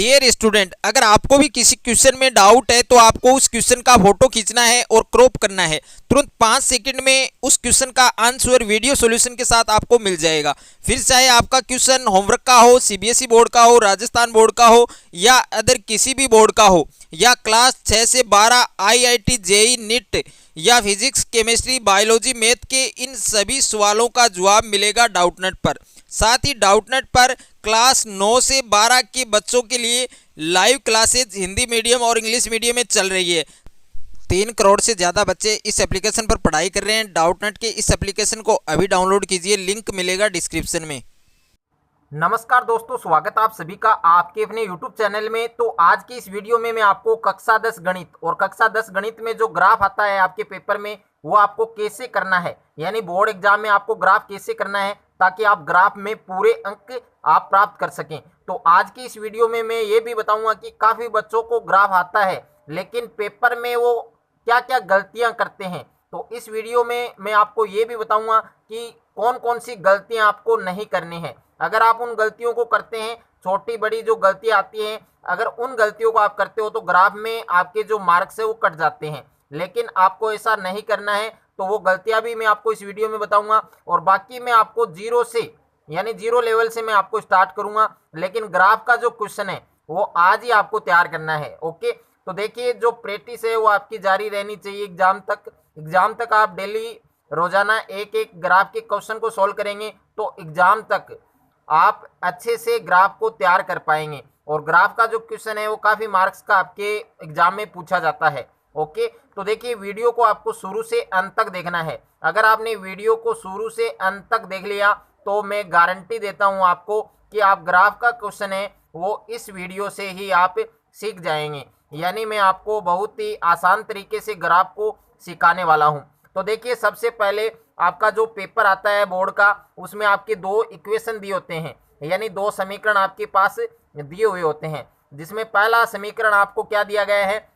Dear student, अगर आपको भी किसी क्वेश्चन में डाउट है तो आपको उस क्वेश्चन का फोटो खींचना है और क्रॉप करना है। तुरंत 5 सेकंड में उस क्वेश्चन का आंसर वीडियो सॉल्यूशन के साथ आपको मिल जाएगा। फिर चाहे आपका क्वेश्चन होमवर्क का हो, सीबीएसई बोर्ड का हो, राजस्थान बोर्ड का हो या अदर किसी भी बोर्ड का हो, या क्लास 6 से 12 आईआईटी, जेई, नीट या फिजिक्स, केमिस्ट्री, बायोलॉजी, मैथ के इन सभी सवालों का जवाब मिलेगा डाउटनेट पर। साथ ही डाउटनेट पर क्लास 9 से 12 के बच्चों के लिए लाइव क्लासेज हिंदी मीडियम और इंग्लिश मीडियम में चल रही है। 3 करोड़ से ज़्यादा बच्चे इस एप्लीकेशन पर पढ़ाई कर रहे हैं। डाउटनेट के इस एप्लीकेशन को अभी डाउनलोड कीजिए, लिंक मिलेगा डिस्क्रिप्शन में। नमस्कार दोस्तों, स्वागत है आप सभी का आपके अपने YouTube चैनल में। तो आज की इस वीडियो में मैं आपको कक्षा 10 गणित और कक्षा 10 गणित में जो ग्राफ आता है आपके पेपर में, वो आपको कैसे करना है, यानी बोर्ड एग्जाम में आपको ग्राफ कैसे करना है ताकि आप ग्राफ में पूरे अंक आप प्राप्त कर सकें। तो आज की इस वीडियो में मैं ये भी बताऊंगा कि काफ़ी बच्चों को ग्राफ आता है लेकिन पेपर में वो क्या क्या गलतियां करते हैं। तो इस वीडियो में मैं आपको ये भी बताऊंगा कि कौन कौन सी गलतियां आपको नहीं करनी है। अगर आप उन गलतियों को करते हैं, छोटी बड़ी जो गलतियां आती हैं, अगर उन गलतियों को आप करते हो तो ग्राफ में आपके जो मार्क्स है वो कट जाते हैं। लेकिन आपको ऐसा नहीं करना है, तो वो गलतियां भी मैं आपको इस वीडियो में बताऊंगा। और बाकी मैं आपको जीरो से, यानी जीरो लेवल से मैं आपको स्टार्ट करूंगा, लेकिन ग्राफ का जो क्वेश्चन है वो आज ही आपको तैयार करना है। ओके, तो देखिए जो प्रैक्टिस है वो आपकी जारी रहनी चाहिए एग्जाम तक आप डेली रोजाना एक एक ग्राफ के क्वेश्चन को सोल्व करेंगे तो एग्जाम तक आप अच्छे से ग्राफ को तैयार कर पाएंगे। और ग्राफ का जो क्वेश्चन है वो काफ़ी मार्क्स का आपके एग्जाम में पूछा जाता है। ओके, तो देखिए वीडियो को आपको शुरू से अंत तक देखना है। अगर आपने वीडियो को शुरू से अंत तक देख लिया तो मैं गारंटी देता हूं आपको कि आप ग्राफ का क्वेश्चन है वो इस वीडियो से ही आप सीख जाएंगे। यानी मैं आपको बहुत ही आसान तरीके से ग्राफ को सिखाने वाला हूं। तो देखिए सबसे पहले आपका जो पेपर आता है बोर्ड का, उसमें आपके 2 इक्वेशन दिए होते हैं, यानी 2 समीकरण आपके पास दिए हुए होते हैं। जिसमें पहला समीकरण आपको क्या दिया गया है,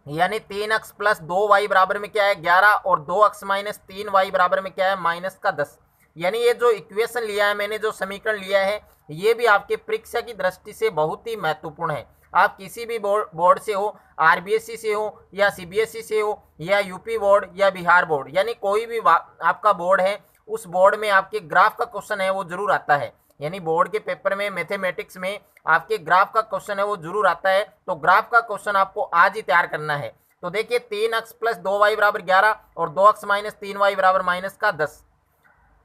यानी 3x प्लस 2y बराबर में क्या है 11 और 2x माइनस 3y बराबर में क्या है माइनस का 10। यानी ये जो इक्वेशन लिया है मैंने, जो समीकरण लिया है, ये भी आपके परीक्षा की दृष्टि से बहुत ही महत्वपूर्ण है। आप किसी भी बोर्ड से हो, आरबीएसई से हो या सीबीएसई से हो या यूपी बोर्ड या बिहार बोर्ड, यानी कोई भी आपका बोर्ड है, उस बोर्ड में आपके ग्राफ का क्वेश्चन है वो जरूर आता है। यानी बोर्ड के पेपर में मैथमेटिक्स में आपके ग्राफ का क्वेश्चन है वो जरूर आता है। तो ग्राफ का क्वेश्चन आपको आज ही तैयार करना है। तो देखिए 3x प्लस 2y बराबर 11 और 2x माइनस 3y बराबर माइनस का 10।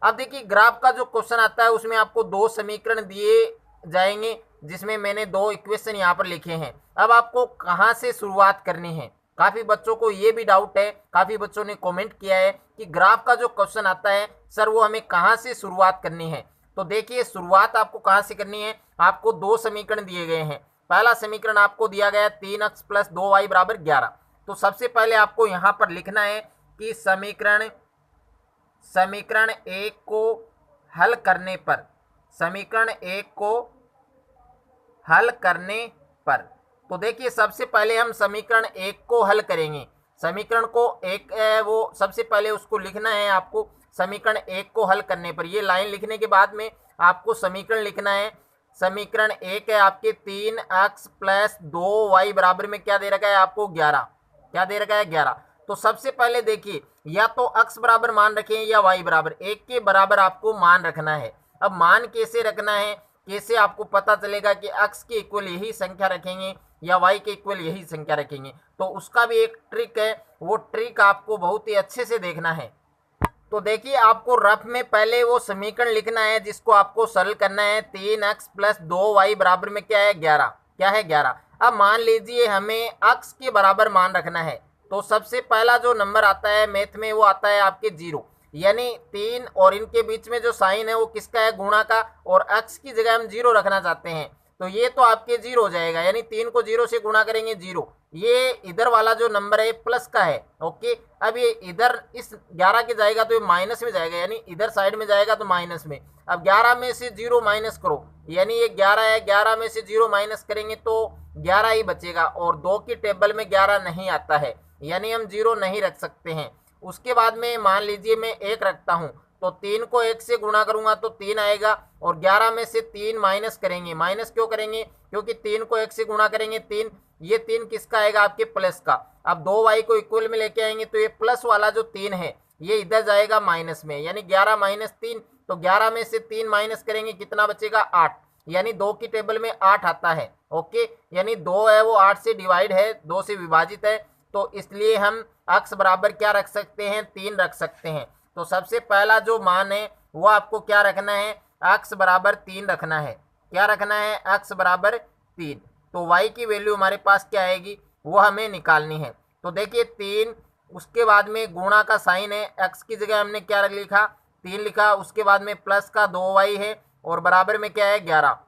अब देखिए ग्राफ का जो क्वेश्चन आता है उसमें आपको 2 समीकरण दिए जाएंगे, जिसमें मैंने 2 इक्वेशन यहाँ पर लिखे हैं। अब आपको कहाँ से शुरुआत करनी है, काफ़ी बच्चों को ये भी डाउट है, काफ़ी बच्चों ने कमेंट किया है कि ग्राफ का जो क्वेश्चन आता है सर वो हमें कहाँ से शुरुआत करनी है। तो देखिए शुरुआत आपको कहाँ से करनी है, आपको 2 समीकरण दिए गए हैं। पहला समीकरण आपको दिया गया है 3x प्लस 2y बराबर 11। तो सबसे पहले आपको यहाँ पर लिखना है कि समीकरण 1 को हल करने पर, समीकरण 1 को हल करने पर, तो देखिए सबसे पहले हम समीकरण 1 को हल करेंगे। समीकरण को एक वो सबसे पहले उसको लिखना है आपको। समीकरण 1 को हल करने पर, ये लाइन लिखने के बाद में आपको समीकरण लिखना है। समीकरण 1 है आपके 3x प्लस 2y बराबर में क्या दे रखा है आपको 11, क्या दे रखा है 11। तो सबसे पहले देखिए या तो x बराबर मान रखें या y बराबर 1 के बराबर आपको मान रखना है। अब मान कैसे रखना है, कैसे आपको पता चलेगा कि x के इक्वल यही संख्या रखेंगे या y के इक्वल यही संख्या रखेंगे, तो उसका भी एक ट्रिक है। वो ट्रिक आपको बहुत ही अच्छे से देखना है। तो देखिए आपको रफ में पहले वो समीकरण लिखना है जिसको आपको सरल करना है। 3x प्लस 2y बराबर में क्या है 11, क्या है 11। अब मान लीजिए हमें x के बराबर मान रखना है, तो सबसे पहला जो नंबर आता है मैथ में वो आता है आपके 0, यानी 3 और इनके बीच में जो साइन है वो किसका है गुणा का, और x की जगह हम 0 रखना चाहते हैं तो ये तो आपके 0 हो जाएगा, यानी 3 को 0 से गुणा करेंगे 0। ये इधर वाला जो नंबर है प्लस का है। ओके, अब ये इधर इस 11 के जाएगा तो ये माइनस में जाएगा, यानी इधर साइड में जाएगा तो माइनस में। अब 11 में से 0 माइनस करो, यानी ये 11 है, 11 में से 0 माइनस करेंगे तो 11 ही बचेगा, और 2 की टेबल में 11 नहीं आता है, यानी हम 0 नहीं रख सकते हैं। उसके बाद में मान लीजिए मैं 1 रखता हूँ, तो 3 को 1 से गुणा करूंगा तो 3 आएगा, और 11 में से 3 माइनस करेंगे। माइनस क्यों करेंगे? क्योंकि 3 को 1 से गुणा करेंगे 3, ये 3 किसका आएगा? आपके प्लस का। अब 2y को इक्वल में लेके आएंगे तो ये प्लस वाला जो 3 है ये इधर जाएगा माइनस में, यानी 11 माइनस 3, तो 11 में से 3 माइनस करेंगे, कितना बचेगा? 8, यानी 2 की टेबल में 8 आता है। ओके, यानी 2 है वो 8 से डिवाइड है, 2 से विभाजित है, तो इसलिए हम x बराबर क्या रख सकते हैं? 3 रख सकते हैं। तो सबसे पहला जो मान है वो आपको क्या रखना है? x बराबर 3 रखना है। क्या रखना है? x बराबर 3। तो y की वैल्यू हमारे पास क्या आएगी वो हमें निकालनी है। तो देखिए 3, उसके बाद में गुणा का साइन है, x की जगह हमने क्या लिखा? 3 लिखा, उसके बाद में प्लस का 2y है, और बराबर में क्या है? 11।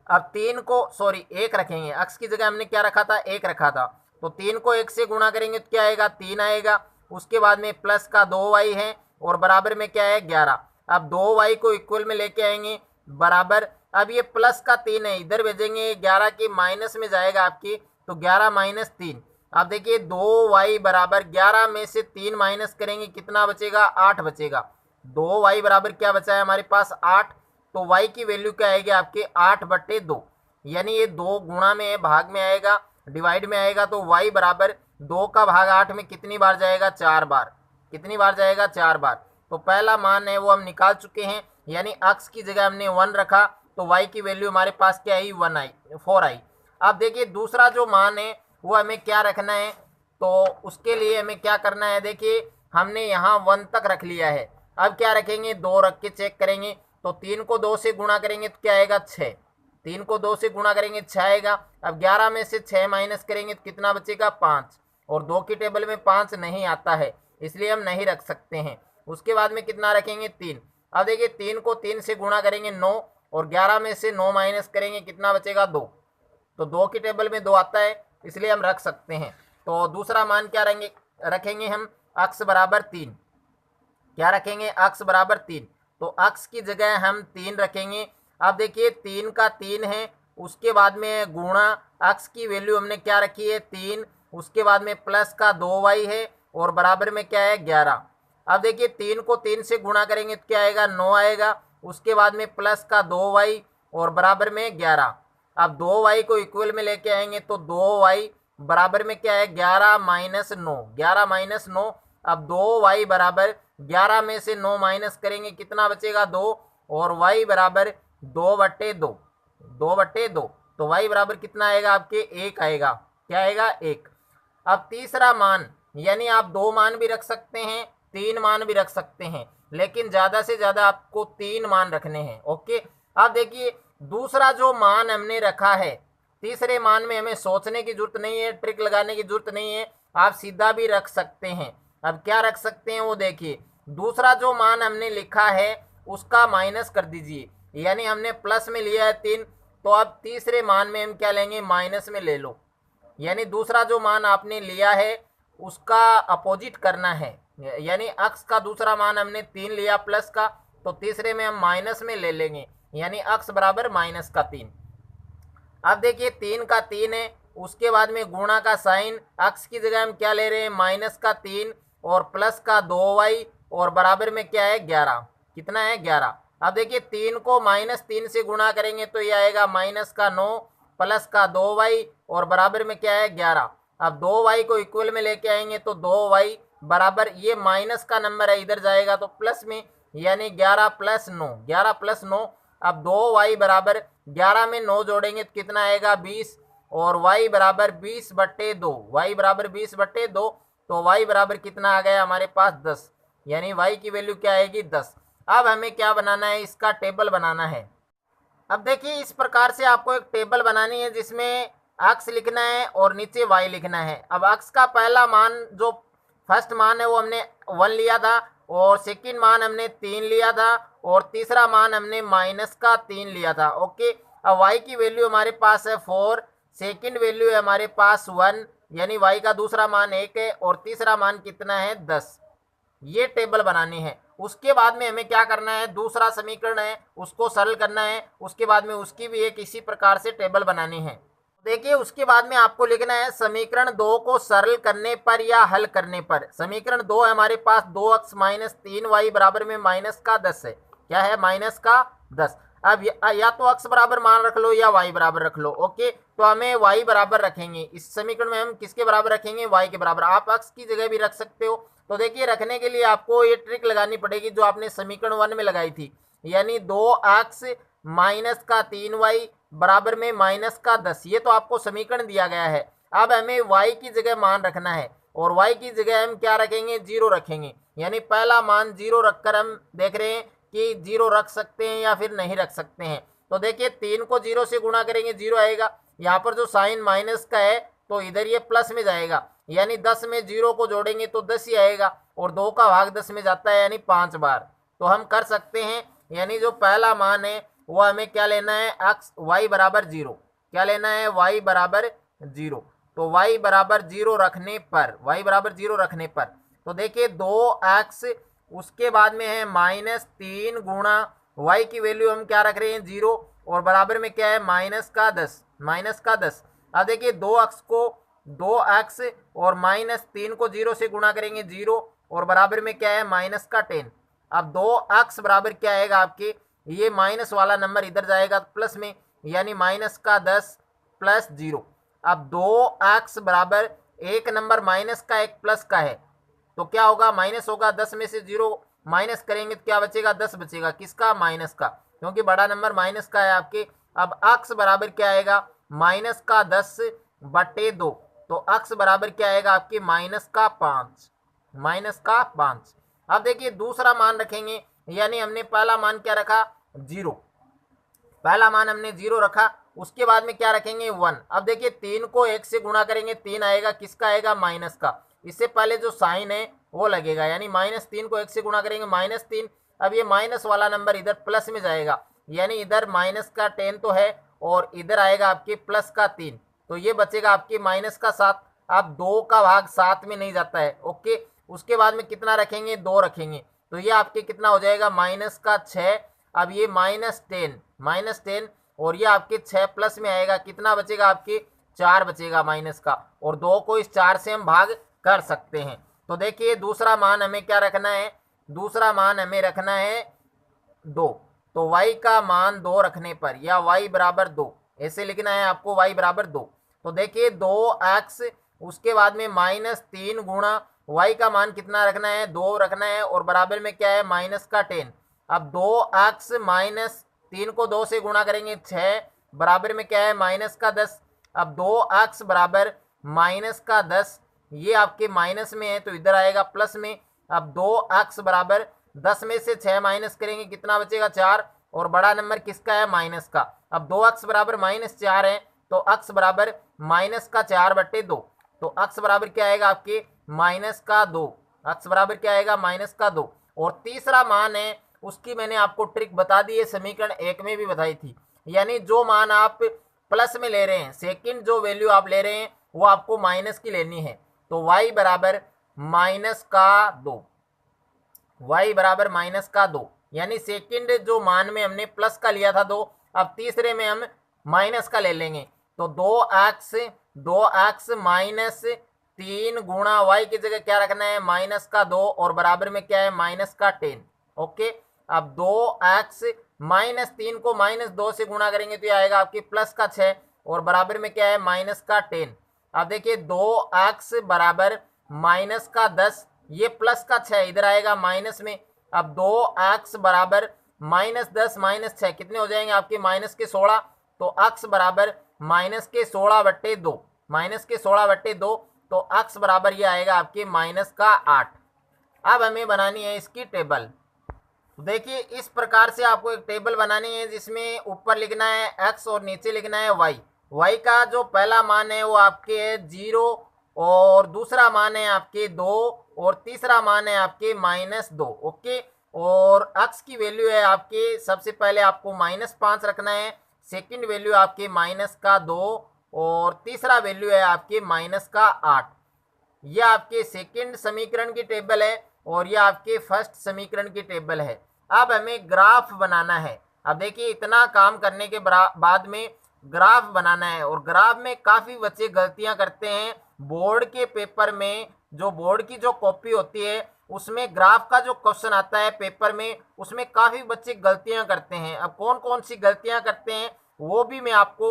अब 3 को 1 रखेंगे, x की जगह हमने क्या रखा था? 1 रखा था, तो 3 को 1 से गुणा करेंगे तो क्या आएगा? 3 आएगा, उसके बाद में प्लस का 2y है, और बराबर में क्या है? 11। अब 2y को इक्वल में लेके आएंगे बराबर, अब ये प्लस का 3 है, इधर भेजेंगे 11 के माइनस में जाएगा आपकी, तो 11 माइनस 3। अब देखिए 2y बराबर 11 में से 3 माइनस करेंगे, कितना बचेगा? 8 बचेगा। 2y बराबर क्या बचा है हमारे पास? 8। तो y की वैल्यू क्या आएगी आपके? 8/2, यानी ये 2 गुणा में है, भाग में आएगा, डिवाइड में आएगा, तो y बराबर 2 का भाग 8 में कितनी बार जाएगा? 4 बार। कितनी बार जाएगा? 4 बार। तो पहला मान है वो हम निकाल चुके हैं, यानी x की जगह हमने 1 रखा, तो y की वैल्यू हमारे पास क्या आई? 4 आई। अब देखिए दूसरा जो मान है वो हमें क्या रखना है, तो उसके लिए हमें क्या करना है? देखिए हमने यहाँ 1 तक रख लिया है, अब क्या रखेंगे? 2 रख के चेक करेंगे, तो 3 को 2 से गुणा करेंगे तो क्या आएगा? 6। 3 को 2 से गुणा करेंगे 6 आएगा। अब 11 में से 6 माइनस करेंगे तो कितना बचेगा? 5, और 2 की टेबल में 5 नहीं आता है, इसलिए हम नहीं रख सकते हैं। उसके बाद में कितना रखेंगे? 3। अब देखिए 3 को 3 से गुणा करेंगे 9, और 11 में से 9 माइनस करेंगे, कितना बचेगा? 2। तो 2 की टेबल में 2 आता है, इसलिए हम रख सकते हैं। तो दूसरा मान क्या रखेंगे हम? x बराबर 3। क्या रखेंगे? x बराबर 3। तो x की जगह हम 3 रखेंगे। अब देखिए 3 का 3 है, उसके बाद में गुणा, x की वैल्यू हमने क्या रखी है? 3, उसके बाद में प्लस का 2y है, और बराबर में क्या है? 11। अब देखिए 3 को 3 से गुणा करेंगे तो क्या आएगा? 9 आएगा, उसके बाद में प्लस का 2y, और बराबर में 11। अब 2y को इक्वल में लेके आएंगे तो 2y बराबर में क्या है? 11 माइनस 9। 11 माइनस 9। अब 2y बराबर 11 में से 9 माइनस करेंगे, कितना बचेगा? 2, और y बराबर 2/2। 2/2, तो y बराबर कितना आएगा आपके? 1 आएगा। क्या आएगा? 1। अब तीसरा मान, यानी आप 2 मान भी रख सकते हैं, 3 मान भी रख सकते हैं, लेकिन ज़्यादा से ज़्यादा आपको 3 मान रखने हैं। ओके, अब देखिए दूसरा जो मान हमने रखा है, तीसरे मान में हमें सोचने की जरूरत नहीं है, ट्रिक लगाने की जरूरत नहीं है, आप सीधा भी रख सकते हैं। अब क्या रख सकते हैं वो देखिए, दूसरा जो मान हमने लिखा है उसका माइनस कर दीजिए, यानी हमने प्लस में लिया है 3, तो अब तीसरे मान में हम क्या लेंगे? माइनस में ले लो, यानी दूसरा जो मान आपने लिया है उसका अपोजिट करना है, यानी x का दूसरा मान हमने 3 लिया प्लस का, तो तीसरे में हम माइनस में ले लेंगे, यानी x बराबर माइनस का 3। अब देखिए 3 का 3 है, उसके बाद में गुणा का साइन, x की जगह हम क्या ले रहे हैं? माइनस का 3, और प्लस का 2y, और बराबर में क्या है? 11। कितना है? 11। अब देखिए 3 को -3 से गुणा करेंगे तो ये आएगा माइनस का 9, प्लस का 2y, और बराबर में क्या है? 11। अब 2y को इक्वल में लेके आएंगे तो 2y बराबर, ये माइनस का नंबर है, इधर जाएगा तो प्लस में, यानी 11 + 9। 11 + 9। अब 2y बराबर 11 में 9 जोड़ेंगे तो कितना आएगा? 20, और y बराबर 20/2। y बराबर 20/2, तो y बराबर कितना आ गया हमारे पास? 10, यानी y की वैल्यू क्या आएगी? 10। अब हमें क्या बनाना है? इसका टेबल बनाना है। अब देखिए इस प्रकार से आपको एक टेबल बनानी है जिसमें x लिखना है और नीचे y लिखना है। अब x का पहला मान, जो फर्स्ट मान है वो हमने 1 लिया था, और सेकंड मान हमने 3 लिया था, और तीसरा मान हमने -3 लिया था। ओके, अब y की वैल्यू हमारे पास है 4, सेकंड वैल्यू है हमारे पास 1, यानी y का दूसरा मान 1 है, और तीसरा मान कितना है? 10। ये टेबल बनानी है। उसके बाद में हमें क्या करना है? दूसरा समीकरण है उसको सरल करना है, उसके बाद में उसकी भी एक इसी प्रकार से टेबल बनानी है। देखिए उसके बाद में आपको लिखना है समीकरण 2 को सरल करने पर या हल करने पर। समीकरण 2 है हमारे पास 2x माइनस 3y बराबर में माइनस का 10 है। क्या है? माइनस का 10। अब या तो x बराबर मान रख लो या y बराबर रख लो। ओके, तो हमें y बराबर रखेंगे। इस समीकरण में हम किसके बराबर रखेंगे? y के बराबर। आप x की जगह भी रख सकते हो। तो देखिए रखने के लिए आपको ये ट्रिक लगानी पड़ेगी जो आपने समीकरण 1 में लगाई थी, यानी 2x माइनस का 3y बराबर में माइनस का 10। ये तो आपको समीकरण दिया गया है। अब हमें y की जगह मान रखना है और y की जगह हम क्या रखेंगे? 0 रखेंगे। यानी पहला मान 0 रखकर हम देख रहे हैं कि 0 रख सकते हैं या फिर नहीं रख सकते हैं। तो देखिए 3 को 0 से गुणा करेंगे 0 आएगा। यहाँ पर जो साइन माइनस का है तो इधर ये प्लस में जाएगा, यानी 10 में 0 को जोड़ेंगे तो 10 ही आएगा और 2 का भाग 10 में जाता है यानी 5 बार। तो हम कर सकते हैं, यानी जो पहला मान है वो हमें क्या लेना है? y बराबर 0। क्या लेना है? y बराबर 0। तो y बराबर 0 रखने पर, y बराबर 0 रखने पर तो देखिए 2x उसके बाद में है माइनस 3 गुणा y की वैल्यू हम क्या रख रहे हैं? 0 और बराबर में क्या है? माइनस का 10। माइनस का 10। अब देखिए 2x और माइनस 3 को 0 से गुणा करेंगे 0 और बराबर में क्या है? माइनस का 10। अब 2x बराबर क्या आएगा आपके? ये माइनस वाला नंबर इधर जाएगा प्लस में, यानी माइनस का 10 प्लस 0। अब 2x बराबर एक नंबर माइनस का एक प्लस का है तो क्या होगा? माइनस होगा। 10 में से 0 माइनस करेंगे तो क्या बचेगा? 10 बचेगा। किसका? माइनस का, क्योंकि बड़ा नंबर माइनस का है आपके। अब x बराबर क्या आएगा? माइनस का 10 बटे 2। तो x बराबर क्या आएगा आपके? माइनस का 5। माइनस का 5। अब देखिए दूसरा मान रखेंगे, यानी हमने पहला मान क्या रखा? 0। पहला मान हमने 0 रखा। उसके बाद में क्या रखेंगे? 1। अब देखिए 3 को 1 से गुणा करेंगे 3 आएगा। किसका आएगा? माइनस का। इससे पहले जो साइन है वो लगेगा, यानी माइनस 3 को 1 से गुणा करेंगे माइनस 3। अब ये माइनस वाला नंबर इधर प्लस में जाएगा, यानी इधर माइनस का 10 तो है और इधर आएगा आपके प्लस का 3। तो ये बचेगा आपके माइनस का 7। अब 2 का भाग 7 में नहीं जाता है। ओके, उसके बाद में कितना रखेंगे? 2 रखेंगे। तो ये आपके कितना हो जाएगा? माइनस का 6। अब ये माइनस 10 और ये आपके 6 प्लस में आएगा। कितना बचेगा आपके? 4 बचेगा माइनस का, और 2 को इस 4 से हम भाग कर सकते हैं। तो देखिए दूसरा मान हमें क्या रखना है? दूसरा मान हमें रखना है 2। तो y का मान 2 रखने पर, या y बराबर 2 ऐसे लिखना है आपको, y बराबर 2। तो देखिए 2x उसके बाद में माइनस 3 गुणा y का मान कितना रखना है? 2 रखना है और बराबर में क्या है? माइनस का 10। अब 2x माइनस 3 को 2 से गुणा करेंगे 6 बराबर में क्या है? माइनस का 10। अब 2x बराबर माइनस का 10, ये आपके माइनस में है तो इधर आएगा प्लस में। अब 2x बराबर 10 में से 6 माइनस करेंगे, कितना बचेगा? 4, और बड़ा नंबर किसका है? माइनस का। अब 2x बराबर माइनस 4 है तो x बराबर माइनस का 4 बटे 2। तो x बराबर क्या आएगा आपके? माइनस का 2। x बराबर क्या आएगा? माइनस का 2। और तीसरा मान है, उसकी मैंने आपको ट्रिक बता दी है, समीकरण 1 में भी बताई थी। यानी जो मान आप प्लस में ले रहे हैं, सेकंड जो वैल्यू आप ले रहे हैं वो आपको माइनस की लेनी है। तो y बराबर माइनस का 2। y बराबर माइनस का 2, यानी सेकंड जो मान में हमने प्लस का लिया था 2, अब तीसरे में हम माइनस का ले लेंगे। तो 2x माइनस 3 गुणा y की जगह क्या रखना है? माइनस का 2 और बराबर में क्या है? माइनस का 10। ओके, अब 2x माइनस 3 को माइनस 2 से गुणा करेंगे तो ये आएगा आपके प्लस का 6 और बराबर में क्या है? माइनस का 10। अब देखिए 2x बराबर माइनस का 10, ये प्लस का 6 इधर आएगा माइनस में। अब 2x बराबर माइनस 10 माइनस 6 कितने हो जाएंगे आपके? माइनस के 16। तो x बराबर माइनस के 16 बट्टे 2, माइनस के 16 बट्टे 2। तो x बराबर ये आएगा आपके माइनस का 8। अब हमें बनानी है इसकी टेबल। तो देखिए इस प्रकार से आपको एक टेबल बनानी है जिसमें ऊपर लिखना है x और नीचे लिखना है y। y का जो पहला मान है वो आपके है 0 और दूसरा मान है आपके 2 और तीसरा मान है आपके -2। ओके, और x की वैल्यू है आपके, सबसे पहले आपको -5 रखना है, सेकंड वैल्यू आपके -2 और तीसरा वैल्यू है आपके -8। यह आपके सेकंड समीकरण की टेबल है और यह आपके फर्स्ट समीकरण की टेबल है। अब हमें ग्राफ बनाना है। अब देखिए इतना काम करने के बाद में ग्राफ बनाना है। और ग्राफ में काफी बच्चे गलतियां करते हैं। बोर्ड के पेपर में जो बोर्ड की जो कॉपी होती है उसमें ग्राफ का जो क्वेश्चन आता है पेपर में, उसमें काफी बच्चे गलतियां करते हैं। अब कौन कौन सी गलतियां करते हैं वो भी मैं आपको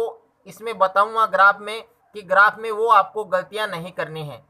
इसमें बताऊंगा ग्राफ में, कि ग्राफ में वो आपको गलतियां नहीं करनी है।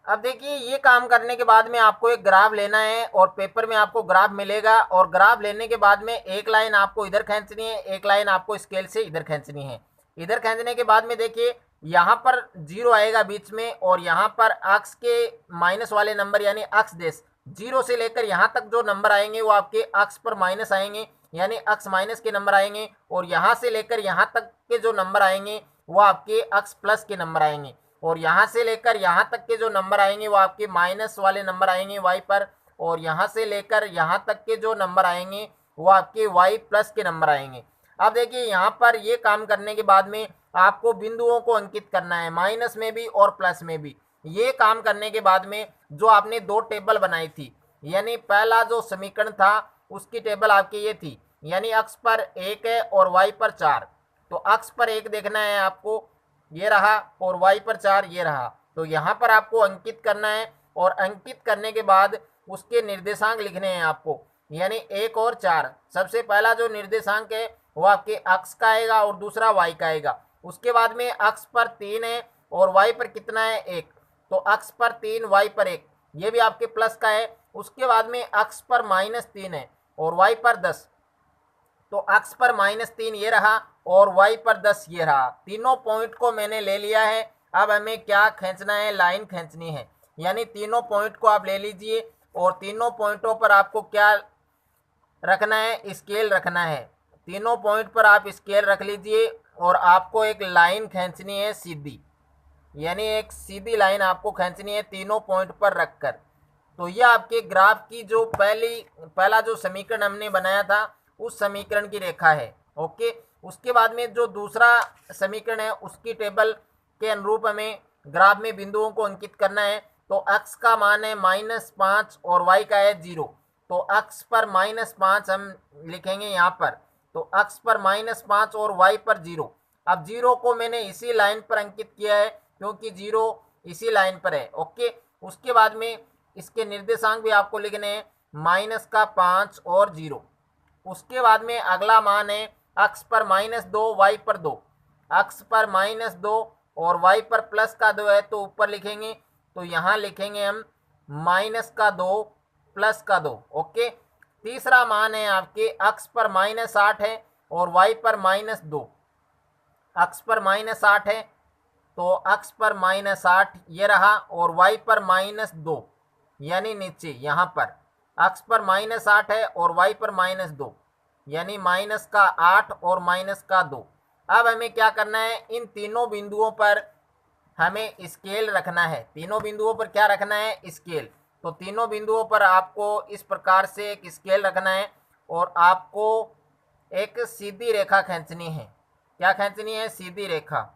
अब देखिए, ये काम करने के बाद में आपको एक ग्राफ लेना है और पेपर में आपको ग्राफ मिलेगा। और ग्राफ लेने के बाद में एक लाइन आपको इधर खींचनी है, एक लाइन आपको स्केल से इधर खींचनी है। इधर खींचने के बाद में देखिए यहाँ पर 0 आएगा बीच में, और यहाँ पर अक्ष के माइनस वाले नंबर यानी अक्ष देश 0 से लेकर यहाँ तक जो नंबर आएंगे वो आपके अक्ष पर माइनस आएंगे, यानी अक्ष माइनस के नंबर आएंगे। और यहाँ से लेकर यहाँ तक के जो नंबर आएंगे वो आपके अक्ष प्लस के नंबर आएंगे। और यहाँ से लेकर यहाँ तक के जो नंबर आएंगे वो आपके माइनस वाले नंबर आएंगे वाई पर। और यहाँ से लेकर यहाँ तक के जो नंबर आएंगे वो आपके वाई प्लस के नंबर आएंगे। अब देखिए, यहाँ पर ये काम करने के बाद में आपको बिंदुओं को अंकित करना है, माइनस में भी और प्लस में भी। ये काम करने के बाद में जो आपने 2 टेबल बनाई थी, यानी पहला जो समीकरण था उसकी टेबल आपकी ये थी, यानी अक्ष पर 1 है और वाई पर 4। तो अक्ष पर 1 देखना है आपको, ये रहा, और वाई पर 4 ये रहा। तो यहाँ पर आपको अंकित करना है, और अंकित करने के बाद उसके निर्देशांक लिखने हैं आपको, यानी 1 और 4। सबसे पहला जो निर्देशांक है वो आपके अक्ष का आएगा और दूसरा वाई का आएगा। उसके बाद में अक्ष पर 3 है और वाई पर कितना है 1, तो अक्ष पर 3 वाई पर 1, ये भी आपके प्लस का है। उसके बाद में अक्ष पर -3 है और वाई पर 10, तो अक्ष पर -3 ये रहा और वाई पर 10 ये रहा। तीनों पॉइंट को मैंने ले लिया है। अब हमें क्या खींचना है, लाइन खींचनी है, यानी तीनों पॉइंट को आप ले लीजिए। और तीनों पॉइंटों पर आपको क्या रखना है, स्केल रखना है। तीनों पॉइंट पर आप स्केल रख लीजिए और आपको एक लाइन खींचनी है सीधी, यानी एक सीधी लाइन आपको खींचनी है तीनों पॉइंट पर रखकर। तो यह आपके ग्राफ की जो पहला जो समीकरण हमने बनाया था उस समीकरण की रेखा है। ओके, उसके बाद में जो दूसरा समीकरण है उसकी टेबल के अनुरूप हमें ग्राफ में बिंदुओं को अंकित करना है। तो अक्ष का मान है -5 और वाई का है 0, तो अक्ष पर -5 हम लिखेंगे यहाँ पर। तो अक्ष पर -5 और वाई पर 0। अब 0 को मैंने इसी लाइन पर अंकित किया है क्योंकि 0 इसी लाइन पर है। ओके, उसके बाद में इसके निर्देशांक भी आपको लिखने हैं, -5 और 0। उसके बाद में अगला मान है अक्ष पर -2 वाई पर 2। अक्ष पर -2 और वाई पर +2 है तो ऊपर लिखेंगे, तो यहाँ लिखेंगे हम -2 +2। ओके, तीसरा मान है आपके अक्ष पर -8 है और वाई पर -2। अक्ष पर -8 है तो अक्ष पर -8 ये रहा और वाई पर -2, यानी नीचे यहाँ पर अक्ष पर -8 है और वाई पर -2, यानी -8 और -2। अब हमें क्या करना है, इन तीनों बिंदुओं पर हमें स्केल रखना है। तीनों बिंदुओं पर क्या रखना है, स्केल। तो तीनों बिंदुओं पर आपको इस प्रकार से एक स्केल रखना है और आपको एक सीधी रेखा खींचनी है। क्या खींचनी है, सीधी रेखा।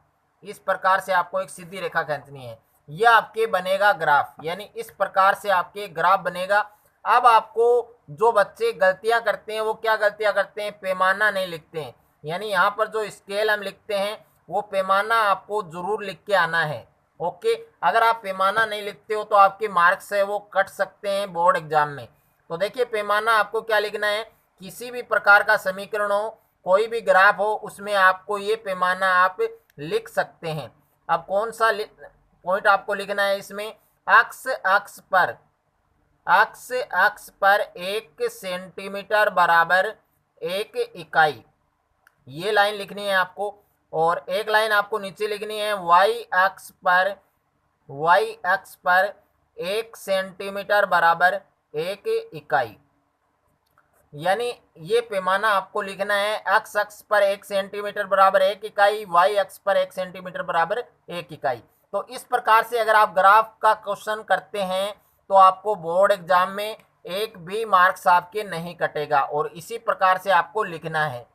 इस प्रकार से आपको एक सीधी रेखा खींचनी है। यह आपके बनेगा ग्राफ, यानी इस प्रकार से आपके ग्राफ बनेगा। अब आपको जो बच्चे गलतियां करते हैं वो क्या गलतियां करते हैं, पैमाना नहीं लिखते हैं, यानी यहाँ पर जो स्केल हम लिखते हैं वो पैमाना आपको जरूर लिख के आना है। ओके, अगर आप पैमाना नहीं लिखते हो तो आपके मार्क्स है वो कट सकते हैं बोर्ड एग्जाम में। तो देखिए, पैमाना आपको क्या लिखना है, किसी भी प्रकार का समीकरण हो, कोई भी ग्राफ हो, उसमें आपको ये पैमाना आप लिख सकते हैं। अब कौन सा पॉइंट आपको लिखना है इसमें, अक्ष पर 1 सेंटीमीटर बराबर 1 इकाई, ये लाइन लिखनी है आपको। और एक लाइन आपको नीचे लिखनी है वाई अक्ष पर 1 सेंटीमीटर बराबर 1 इकाई, यानी ये पैमाना आपको लिखना है। एक्स अक्ष पर 1 सेंटीमीटर बराबर 1 इकाई, वाई अक्ष पर 1 सेंटीमीटर बराबर 1 इकाई। तो इस प्रकार से अगर आप ग्राफ का क्वेश्चन करते हैं तो आपको बोर्ड एग्जाम में एक भी मार्क्स आपके नहीं कटेगा, और इसी प्रकार से आपको लिखना है।